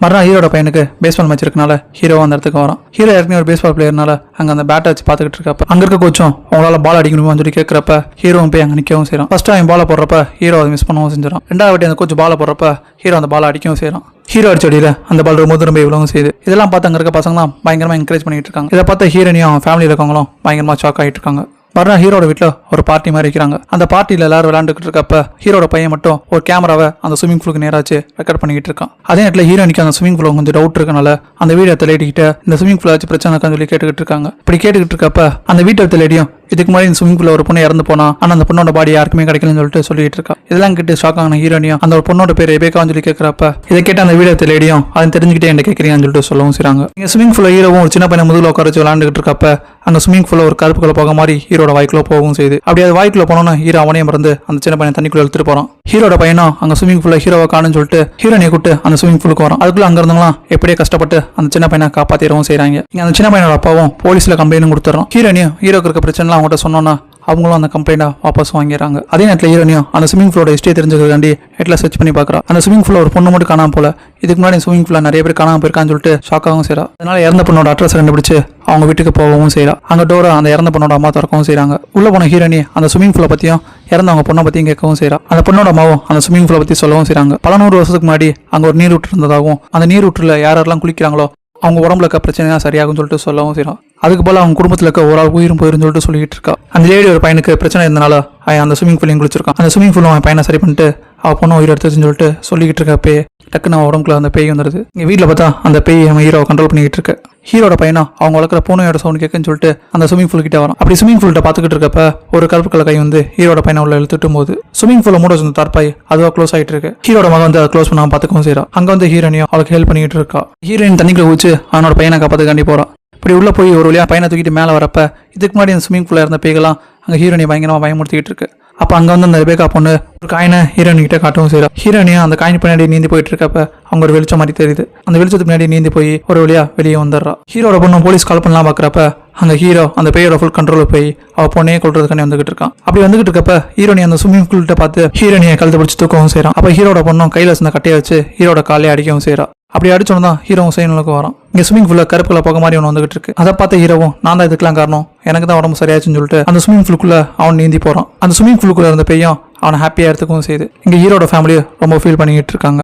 மறுநாள் ஹீரோட பையனுக்கு பேஸ்பால் மேட்ச் இருக்கனால ஹீரோ அந்த இடத்துக்கு வரான். ஹீரோ ஏற்கனவே ஒரு பேஸ்பால் பிளேயர்னால அங்க அந்த பேட்டை வச்சு பார்த்துக்கிட்டு இருக்கப்ப அங்க இருக்க கோச்சும் அவங்களால பால் அடிக்கணுமான்னு சொல்லி கேட்கறப்ப ஹீரோவும் போய் அங்க நிற்கவும் செய்யறான். ஃபர்ஸ்ட் அவன் பாலை போடுறப்ப ஹீரோ அதை மிஸ் பண்ணவும் செஞ்சிடான். ரெண்டாவது வாட்டி அந்த கோச் பாலை போடுறப்ப ஹீரோ அந்த பாலை அடிக்கவும் செய்யறான். ஹீரோ அடிச்ச அடியில அந்த பால் ரொம்ப தூரம் போய் விழவும் செய்யுது. இதெல்லாம் பார்த்து அங்க இருக்க பசங்க தான் பயங்கரமா என்கரேஜ் பண்ணிட்டு இருக்காங்க. இதை பார்த்த ஹீரோனியும் அவன் ஃபேமிலியில் இருக்கவங்களும் பயங்கரமா ஷாக் ஆகிட்டு இருக்காங்க. மறுநாள் ஹீரோட வீட்டில் ஒரு பார்ட்டி மாதிரி இருக்கிறாங்க. அந்த பார்ட்டியில் எல்லாரும் விளையாண்டுக்கிட்டு இருக்கப்ப ஹீரோட பையன் மட்டும் ஒரு கேமராவை அந்த ஸ்விமிங் பூலுக்கு நேராச்சு ரெக்கார்ட் பண்ணிக்கிட்டு இருக்கான். அதே நேரத்தில் ஹீரோனிக்கு அந்த ஸ்விமிங் பூல் கொஞ்சம் டவுட் இருக்கனால அந்த வீடியோ தேடிக்கிட்டு இந்த ஸ்விமிங் பூல் வச்சு பிரச்சனை இருக்கான்னு சொல்லி கேட்டுக்கிட்டு இருக்காங்க. இப்படி கேட்டுக்கிட்டு இருக்கப்ப அந்த வீட்டை தேடியும் இதுக்கு முன்னாடி இந்த ஸ்விமிங் பூல்ல ஒரு பொண்ணு இறந்து போனா ஆனா அந்த பொண்ணோட பாடி யாருக்குமே கிடைக்கலன்னு சொல்லிட்டு இருக்கா. இதெல்லாம் கேட்டு ஷாக் ஆன ஹீரோனியும் அந்த ஒரு பொண்ணோட பேர் ரெபேக்கான்னு சொல்லி கேட்கறப்ப இதை கேட்டு அந்த வீடியோ தேடியும் அதை தெரிஞ்சுக்கிட்டே என்ன கேட்கறீங்கன்னு சொல்லிட்டு சொல்லவும் செய்றாங்க. இங்க ஸ்விமிங் பூல்ல ஹீரோவும் ஒரு சின்ன பையனை முதுகுல உட்கார வச்சு விளையாண்டுக்கிட்டு இருக்கப்ப அந்த ஸ்விமிங் பூல்ல ஒரு கருப்பு கலர் போக மாதிரி ஹீரோட வாய்க்குள்ள போகவும் செய்யுது. அப்படி அது வாய்க்குள்ள போனோன்னா ஹீரோ அவனையும் மறந்து அந்த சின்ன பையனை தண்ணிக்குள்ள எடுத்துட்டு போறான். ஹீரோட பையனும் அங்க ஸ்விமிங் பூல்ல ஹீரோவை காணும்னு சொல்லிட்டு ஹீரோனியை கூப்பிட்டு அந்த ஸ்விமிங் பூலுக்கு வரான். அதுக்குள்ள அங்க இருந்தவங்களாம் எப்படியே கஷ்டப்பட்டு அந்த சின்ன பையனை காப்பாத்திரவும் செய்றாங்க. இங்க அந்த சின்ன பையனோட அப்பாவும் போலீஸ்ல கம்ப்ளைண்ட் கொடுத்துறோம். ஹீரோனியும் ஹீரோக்கு இருக்க பிரச்சனை அவங்ககிட்ட சொன்னோன்னா அவங்களும் அந்த கம்ப்ளைண்டா வாபஸ் வாங்கிறாங்க. அதே நேரத்தில் ஹீரோனியும் அந்த ஸ்விமிங் பூலோட ஹிஸ்டரி தெரிஞ்சுக்கிறதாண்டி நெட்ல சர்ச் பண்ணி பார்க்குறா. அந்த ஸ்விமிங் பூல்ல ஒரு பொண்ணு மட்டும் காணாம போல, இதுக்கு முன்னாடி ஸ்விமிங் பூல்ல நிறைய பேர் காணாம போயிருக்கான்னு சொல்லிட்டு ஷாக்காகவும் செய்றா. அதனால இறந்த பொண்ணோட அட்ரஸ் கண்டுபிடிச்சு அவங்க வீட்டுக்கு போகவும் செய்றா. அங்க டோரை அந்த இறந்த பொண்ணோட அம்மா திறக்கவும் செய்றாங்க. உள்ள போன ஹீரோனி அந்த ஸ்விமிங் பூலை பத்தியும் இறந்தவங்க பொண்ணை பத்தியும் கேட்கவும் செய்றா. அந்த பொண்ணோட அம்மாவும் அந்த ஸ்விமிங் பூலை பத்தி சொல்லவும் செய்றாங்க. பல 100 வருஷத்துக்கு முன்னாடி அங்க ஒரு நீர் ஊற்று இருந்ததாகவும் அந்த நீர் ஊற்றுல யாரெல்லாம் குளிக்கிறாங்களோ அவங்க உடம்புல இருக்க பிரச்சனையா சரியாகும் சொல்லிட்டு சொல்லவும் செய்யறான். அதுக்கு போல அவங்க குடும்பத்தில் இருக்க ஒரு ஆள் உயிரும் போயிருந்து சொல்லிட்டு சொல்லிட்டு இருக்கா. அந்த லேடி ஒரு பையனுக்கு பிரச்சனை இருந்தனால அந்த ஸ்விமிங் பூலையும் குளிச்சிருக்கான். அந்த ஸ்விமிங் பூலும் அவன் பையனை சரி பண்ணிட்டு அவள் பொண்ணு உயிர் எடுத்துன்னு சொல்லிட்டு சொல்லிக்கிட்டு இருக்கப்பே டக்குன்னு அவன் உடம்புக்குள்ள அந்த பேய் வந்துடுது. இங்கே வீட்டில் பார்த்தா அந்த பேய் அவன் ஹீரோவை கண்ட்ரோல் பண்ணிக்கிட்டு இருக்கு. ஹீரோட பையனா அவங்க வளர்க்குற பூனையோட சவுண்ட் கேட்குன்னு சொல்லிட்டு அந்த ஸ்விமிங் பூல் கிட்ட வரும். அப்படி ஸ்விமிங் பூல்கிட்ட பார்த்துக்கிட்டு இருக்கப்ப ஒரு கருப்பு கலர் கை வந்து ஹீரோட பையனை உள்ள இழுத்துட்டும் போது ஸ்விமிங் பூலை மூட வச்சு தற்பாய் அதுவா க்ளோஸ் ஆகிட்டு இருக்கு. ஹீரோட மகன் வந்து அதை க்ளோஸ் பண்ணாம பார்த்துக்கவும் செய்யறா. அங்கே வந்து ஹீரோனியும் அவளுக்கு ஹெல்ப் பண்ணிக்கிட்டு இருக்கா. ஹீரோயின் தண்ணிக்குள்ள ஊச்சு அவனோட பையனை காப்பாத்துக்காண்டி போறான். இப்படி உள்ள போய் ஒரு வழியா பையனை தூக்கிட்டு மேலே வரப்ப இதுக்கு முன்னாடி அந்த ஸ்விமிங் பூல்ல இருந்த பேய்களாம் அங்கே ஹீரோனியை பயங்கரமா பயமுறுத்திக்கிட்டு இருக்கு. அப்போ அங்கே வந்து அந்த ரெபேக்கா பொண்ணு ஒரு காயினை ஹீரோனி கிட்ட காட்டவும் செய்றா. ஹீரோனியும் அந்த காயின் பின்னாடி நீந்தி போயிட்டு இருக்கப்ப அவங்க ஒரு வெளிச்சம் மாதிரி தெரியுது. அந்த வெளிச்சத்துக்கு பின்னாடி நீந்தி போய் ஒரு வழியா வெளியே வந்துடுறா. ஹீரோட பொண்ணு போலீஸ் கால் பண்ணலாம் பார்க்குறப்ப அங்கே ஹீரோ அந்த பேயோட ஃபுல் கண்ட்ரோல் போய் அவள் பொண்ணையே கொள்றதுக்காண்டி வந்துகிட்டு இருக்கான். அப்படி வந்துகிட்டு இருக்கப்ப ஹீரோனி அந்த ஸ்விமிங் பூல்கிட்ட பார்த்து ஹீரோனியை கழுத்து பிடிச்சி தூக்கவும் செய்றான். அப்போ ஹீரோட பொண்ணும் கையில் இருந்த கட்டையை வச்சு ஹீரோட காலையை அடிக்கவும் செய்றா. அப்படி அடிச்சோன்னு தான் ஹீரோவும் சைனுக்கு வரான். இங்கே ஸ்விமிங் பூல்ல கருப்புல போக மாதிரி ஒன்று வந்துகிட்டு இருக்கு. அதை பார்த்த ஹீரோவும் நான் தான் இதுக்கெல்லாம் காரணம், எனக்கு தான் உடம்பு சரியாச்சுன்னு சொல்லிட்டு அந்த ஸ்விமிங் பூலுக்குள்ள அவன் நீந்தி போறான். அந்த ஸ்விமிங் பூலுக்குள்ள இருந்த பேயும் அவனை ஹாப்பியா எடுத்துக்கவும் செய்யுது. இங்கே ஹீரோட ஃபேமிலியை ரொம்ப ஃபீல் பண்ணிக்கிட்டு இருக்காங்க.